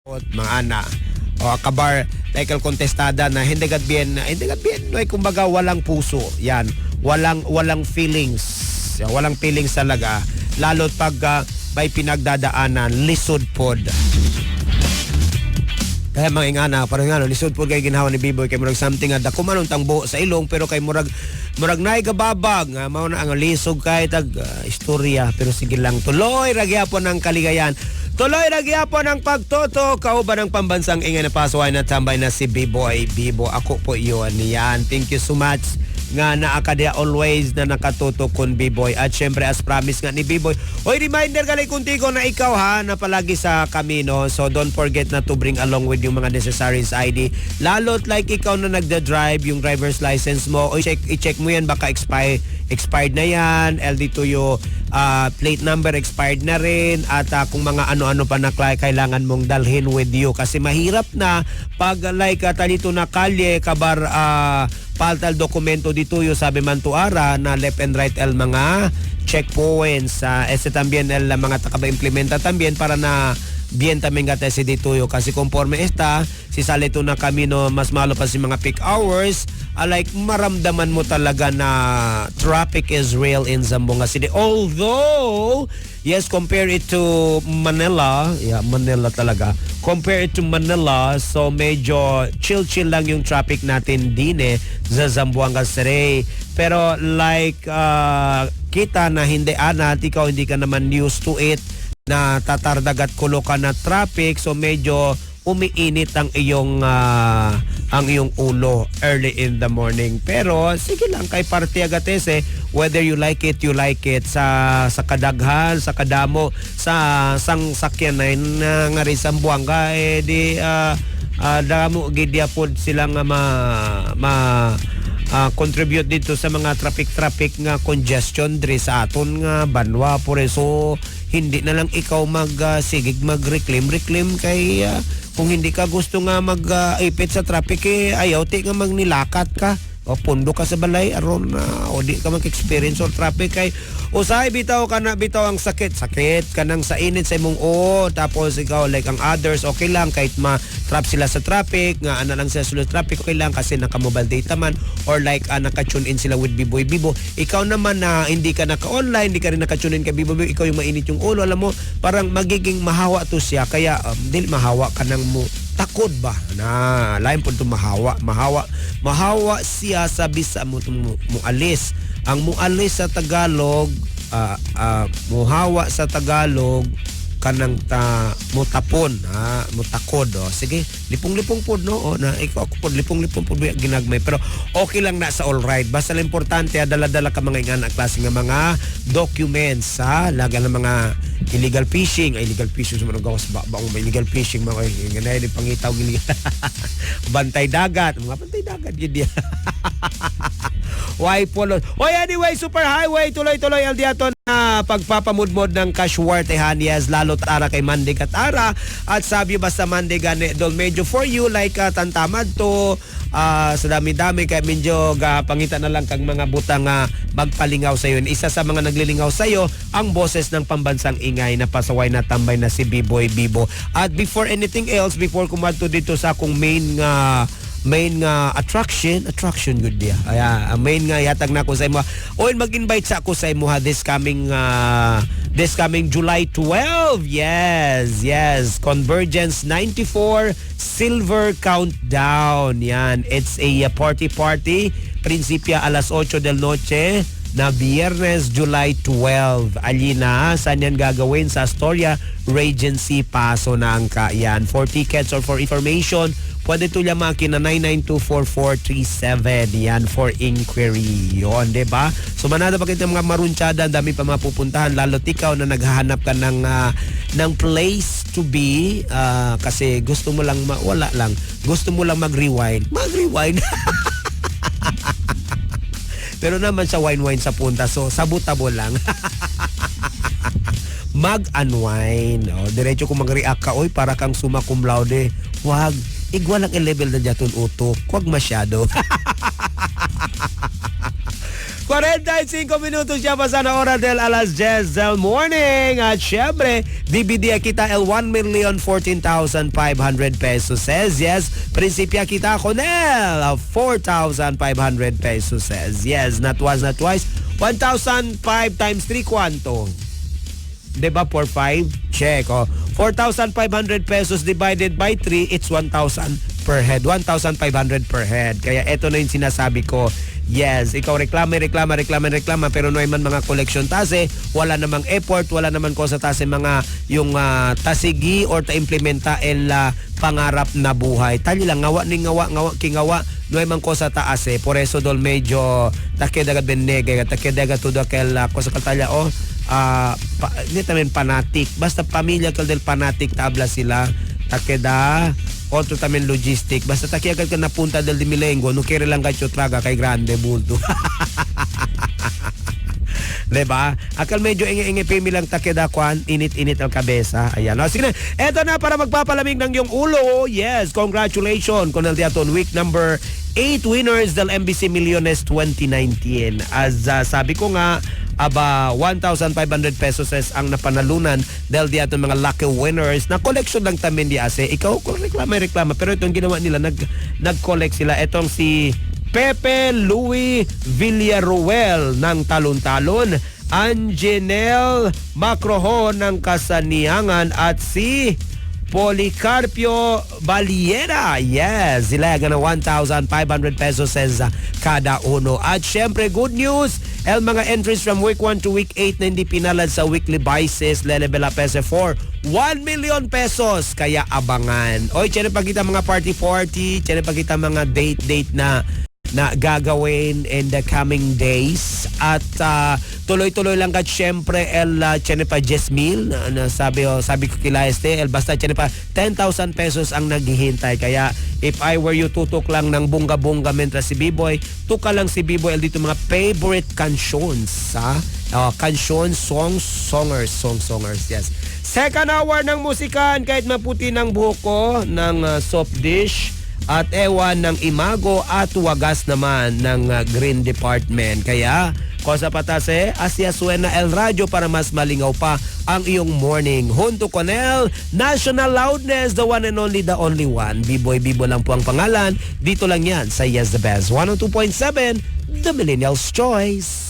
mga ana o kabar like kontestada na hindi gadbien no kumbaga walang puso yan, walang feelings, walang feelings talaga lalo't pag may pinagdadaanan lisod pod. Kaya mga ingana, parang nga, lisod po kay ginawa ni B-Boy kay murag something nga dako man untang buo sa ilong pero kay murag naay kababag nga mao na ang lisog kay tag istorya pero sige lang tuloy ra gyapon ang kaligayan. Tuloy ra gyapon ang pagtoto kauban ng pambansang ingay na pasaway na tambay na si B-Boy. Bibo ako po iyon yan. Thank you so much nga naakadia always na nakatuto kon B-Boy. At syempre as promise nga ni B-Boy, oy reminder galay kuntigo na ikaw ha na palagi sa kamino. So don't forget na to bring along with yung mga necessary ID. Lalot like ikaw na nagda-drive yung driver's license mo. Oy i-check mo yan baka expired na yan. LD2 plate number expired na rin at kung mga ano-ano pa na kailangan mong dalhin with you kasi mahirap na pag like talito na kalye kabar paltal dokumento dito yo sabi man tuara na left and right el mga checkpoints ese también el mga takaba-implementa también para na bien también gata si dito yo kasi conforme esta si salito na kamino mas malo pa si mga peak hours like maramdaman mo talaga na traffic is real in Zamboanga City although yes compare it to Manila Manila talaga compare it to Manila so medyo chill lang yung traffic natin din sa Zamboanga City pero like kita na hindi ikaw hindi ka naman used to it na tatardagat kulo ka na traffic so medyo umiinit ang iyong ulo early in the morning pero sige lang kay parte agatese whether you like it sa kadaghan sa kadamo sa sang sakyan na nga rin sa Zamboanga di damo gidya pod sila nga contribute dito sa mga traffic nga congestion diri sa aton nga banwa por eso hindi na lang ikaw magsigig mag-reclaim kay kung hindi ka gusto nga mag-ipit sa traffic ayaw ti nga magnilakat ka o pundo ka sa balay aron o di ka mag-experience or traffic kay usay bitaw ang sakit kanang sa init sa imong tapos ikaw like ang others okay lang kahit ma-trap sila sa traffic nga ana lang sila sulod traffic okay lang kasi naka-mobile data man or like naka-tune in sila with B-Boy Bibo ikaw naman na hindi ka naka-online hindi ka rin naka-tune in kay B-Boy ikaw yung mainit yung ulo alam mo parang magiging mahawa to siya kaya dili mahawa ka nang mo takod ba na lain po ito mahawa siya sa bisa mo alis ang mualis sa Tagalog muhawa sa Tagalog kanang mutapon mutakod sige lipong-lipong pod no na ikaw pod lipong-lipong pod ginagmay pero okay lang na sa all right basta lang importante dala-dala ka mga ingana klase nga mga documents laga ng mga illegal fishing sa mga gawas baong illegal fishing mga ganay ni pangitaw bantay dagat gid why polo anyway super highway tuloy al diaton na pagpapamudmod ng Casuartehan yes lalo tara kay Monday katara at sabi basta Monday gani dol medyo for you like tantamad to sa dami-dami kay medyo pangita na lang kang mga butang magpalingaw sa iyo isa sa mga naglilingaw sa iyo ang boses ng pambansang ingay na pasaway na tambay na si B-Boy Bibo at before anything else before kumadto dito sa akong main attraction good dia main nga yatag na ko sa imo oil mag-invite sa ako sa imo this coming July 12 yes Convergence 94 Silver Countdown yan it's a party prinsipya alas 8 del noche na Biyernes July 12 alina saan yan gagawin sa Astoria Regency Paso na angka yan for tickets or for information pwede tulya makina 9924437 yan for inquiry yon diba so manada pa kita mga maruntsada dami pa mapupuntahan lalo ikaw na naghahanap ka ng place to be kasi gusto mo lang gusto mo lang mag-rewind pero naman sa wine sa punta so sabutabo lang mag-unwind diretso kung mag-react ka oy para kang summa cum laude wag igwa lang i-level na dyaton utok wag masyado 45 minutos siya pa sa na hora del alas 10 del morning. At syempre, DVD kita el 1,014,500 pesos. Yes, prinsipya kita Conel 4,500 pesos. Yes, not once, not twice. 1,005 times 3 kwanto? Diba for 5? Check. 4,500 pesos divided by 3, it's 1,000 per head. 1,500 per head. Kaya eto na yung sinasabi ko. Yes, ikaw reklama, pero no man mga collection tase, wala namang effort, wala naman ko sa tase mga yung tasigi or ta-implementa el pangarap na buhay. Tali lang, ngawa kingawa, no man ko sa taase. Por eso dol medyo takedaga benege, takedaga tudo kel ko sa katalya hindi tamen panatik. Basta pamilya kal del panatik tabla sila. Takeda otro tamen logistic. Basta taki agad ka napunta del Dimilengo, no kere lang kayo traga kay grande bulto. Diba? Akal medyo ingi-ingi pimi lang takeda kwan, init-init ang kabesa. Ayan. O, sige na. Eto na para magpapalamig ng yung ulo. Yes, congratulations. Con el Diaton Week number 8 winners del MBC Millones 2019. As sabi ko nga, 1,500 pesos ang napanalunan dahil di ato mga lucky winners na collection lang tamin di ase. Ikaw kung reklama pero itong ginawa nila nag-collect sila. Etong si Pepe Louis Villaruel ng Talon-Talon, Angenel Macrohon ng Kasaniangan at si Policarpio Baliera. Yes, sila gana 1,500 pesos kada uno. At syempre, good news, el mga entries from week 1 to week 8 na hindi pinalad sa weekly basis, lelebela pese for 1 million pesos. Kaya abangan. Oy, tiyan pa kita mga party, tiyan pa kita mga date na gagawin in the coming days. At tuloy-tuloy lang kat syempre el tiyan pa 10,000 na sabi ko kila el basta tiyan pa 10,000 pesos ang naghihintay. Kaya if I were you, tutok lang ng bunga-bunga mentra si B-Boy, tuka lang si B-Boy el dito mga favorite cantions, cantions, songers, yes. Second hour ng musikan, kahit maputi ng buhok ko ng soft dish at ewan ng imago at wagas naman ng green department. Kaya kosa patase, asya suena el radio para mas malingaw pa ang iyong morning. Junto con el National Loudness, the one and only, the only one. B-Boy Bibo lang po ang pangalan. Dito lang yan sa Yes the Best 102.7, The Millennial's Choice.